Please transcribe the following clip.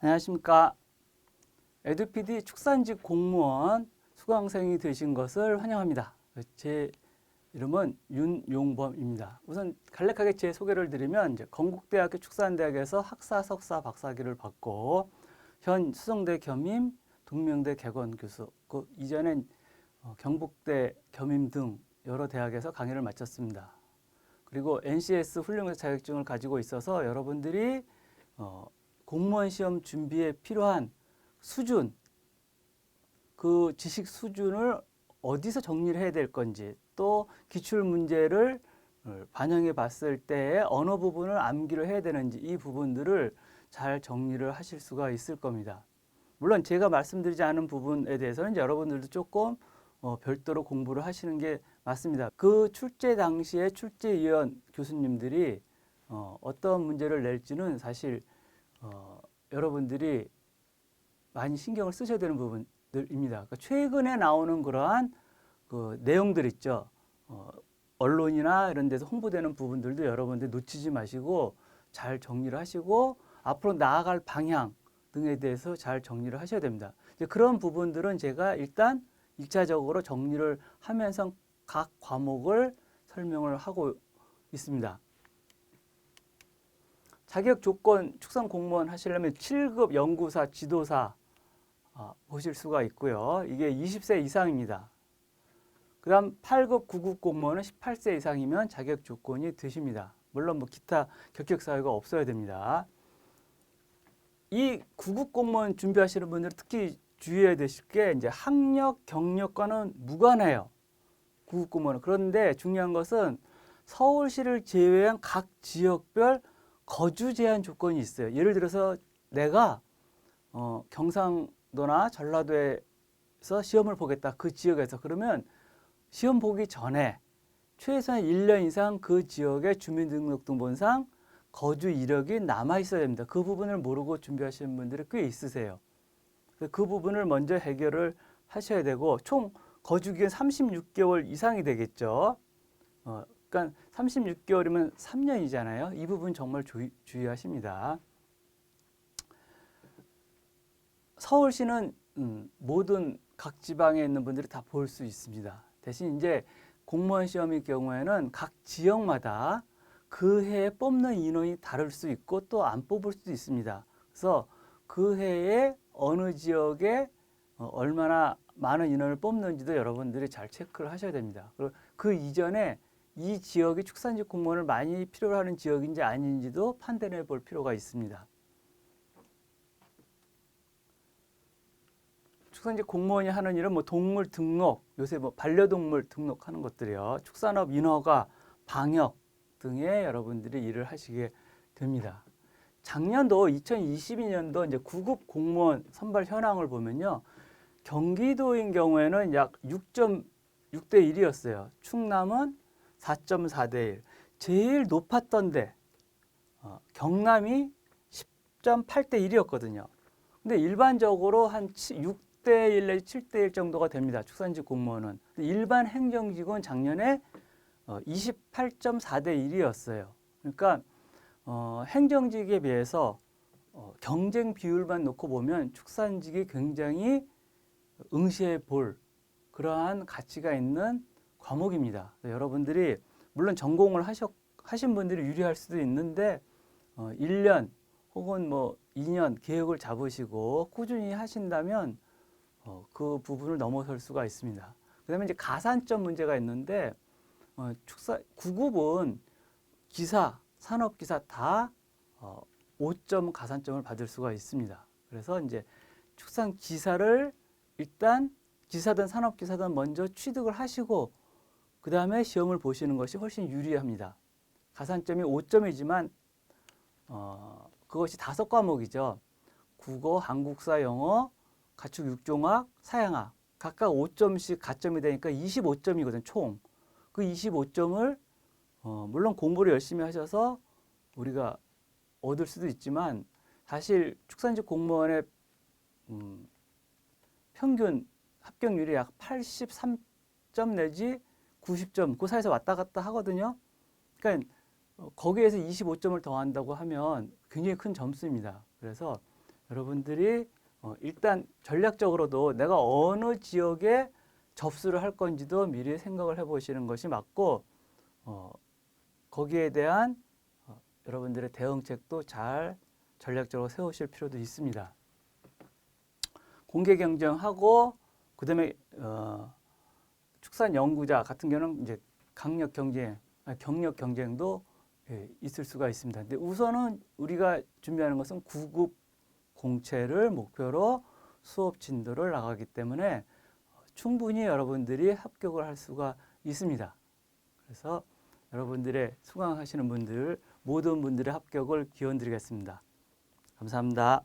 안녕하십니까. 에듀피디 축산직 공무원 수강생이 되신 것을 환영합니다. 제 이름은 윤용범입니다. 우선 간략하게 제 소개를 드리면 이제 건국대학교 축산대학에서 학사, 석사, 박사학위를 받고 현 수성대 겸임, 동명대 객원 교수, 그 이전엔 경북대 겸임 등 여러 대학에서 강의를 마쳤습니다. 그리고 NCS 훌륭교사 자격증을 가지고 있어서 여러분들이 공무원 시험 준비에 필요한 수준, 그 지식 수준을 어디서 정리를 해야 될 건지, 또 기출 문제를 반영해 봤을 때 어느 부분을 암기를 해야 되는지 이 부분들을 잘 정리를 하실 수가 있을 겁니다. 물론 제가 말씀드리지 않은 부분에 대해서는 여러분들도 조금 별도로 공부를 하시는 게 맞습니다. 그 출제 당시에 출제위원 교수님들이 어떤 문제를 낼지는 사실 여러분들이 많이 신경을 쓰셔야 되는 부분들입니다. 그러니까 최근에 나오는 그러한 그 내용들 있죠. 언론이나 이런 데서 홍보되는 부분들도 여러분들 놓치지 마시고 잘 정리를 하시고 앞으로 나아갈 방향 등에 대해서 잘 정리를 하셔야 됩니다. 이제 그런 부분들은 제가 일단 1차적으로 정리를 하면서 각 과목을 설명을 하고 있습니다. 자격 조건 축산 공무원 하시려면 7급 연구사, 지도사 보실 수가 있고요. 이게 20세 이상입니다. 그 다음 8급, 9급 공무원은 18세 이상이면 자격 조건이 되십니다. 물론 뭐 기타 결격 사유가 없어야 됩니다. 이 9급 공무원 준비하시는 분들은 특히 주의해야 되실 게 이제 학력, 경력과는 무관해요. 9급 공무원은. 그런데 중요한 것은 서울시를 제외한 각 지역별 거주 제한 조건이 있어요. 예를 들어서 내가 경상도나 전라도에서 시험을 보겠다. 그 지역에서. 그러면 시험 보기 전에 최소한 1년 이상 그 지역의 주민등록등본상 거주 이력이 남아 있어야 됩니다. 그 부분을 모르고 준비하시는 분들이 꽤 있으세요. 그 부분을 먼저 해결을 하셔야 되고 총 거주 기간 36개월 이상이 되겠죠. 그러니까 36개월이면 3년이잖아요. 이 부분 정말 주의하십니다. 서울시는 모든 각 지방에 있는 분들이 다 볼 수 있습니다. 대신 이제 공무원 시험의 경우에는 각 지역마다 그 해에 뽑는 인원이 다를 수 있고 또 안 뽑을 수도 있습니다. 그래서 그 해에 어느 지역에 얼마나 많은 인원을 뽑는지도 여러분들이 잘 체크를 하셔야 됩니다. 그리고 그 이전에 이 지역이 축산직 공무원을 많이 필요로 하는 지역인지 아닌지도 판단해 볼 필요가 있습니다. 축산직 공무원이 하는 일은 뭐 동물 등록, 요새 뭐 반려동물 등록하는 것들이요. 축산업 인허가, 방역 등의 여러분들이 일을 하시게 됩니다. 작년도 2022년도 이제 9급 공무원 선발 현황을 보면요. 경기도인 경우에는 약 6.6대 1이었어요. 충남은 4.4대 1. 제일 높았던 데 경남이 10.8대 1이었거든요. 근데 일반적으로 한 6대 1 내지 7대 1 정도가 됩니다. 축산직 공무원은. 일반 행정직은 작년에 28.4대 1이었어요. 그러니까 행정직에 비해서 경쟁 비율만 놓고 보면 축산직이 굉장히 응시해 볼 그러한 가치가 있는 과목입니다. 여러분들이 물론 전공을 하신 분들이 유리할 수도 있는데 1년 혹은 뭐 2년 계획을 잡으시고 꾸준히 하신다면 그 부분을 넘어설 수가 있습니다. 그 다음에 이제 가산점 문제가 있는데 9급은 기사, 산업기사 다 5점 가산점을 받을 수가 있습니다. 그래서 이제 축산기사를 일단 기사든 산업기사든 먼저 취득을 하시고 그 다음에 시험을 보시는 것이 훨씬 유리합니다. 가산점이 5점이지만 그것이 5과목이죠. 국어, 한국사, 영어, 가축 육종학, 사양학 각각 5점씩 가점이 되니까 25점이거든요. 총. 그 25점을 물론 공부를 열심히 하셔서 우리가 얻을 수도 있지만 사실 축산직 공무원의 평균 합격률이 약 83점 내지 90점 그 사이에서 왔다 갔다 하거든요. 그러니까 거기에서 25점을 더한다고 하면 굉장히 큰 점수입니다. 그래서 여러분들이 일단 전략적으로도 내가 어느 지역에 접수를 할 건지도 미리 생각을 해보시는 것이 맞고 거기에 대한 여러분들의 대응책도 잘 전략적으로 세우실 필요도 있습니다. 공개 경쟁하고 그다음에 축산 연구자 같은 경우는 이제 경력 경쟁도 있을 수가 있습니다. 근데 우선은 우리가 준비하는 것은 9급 공채를 목표로 수업 진도를 나가기 때문에 충분히 여러분들이 합격을 할 수가 있습니다. 그래서 여러분들의 수강하시는 분들 모든 분들의 합격을 기원드리겠습니다. 감사합니다.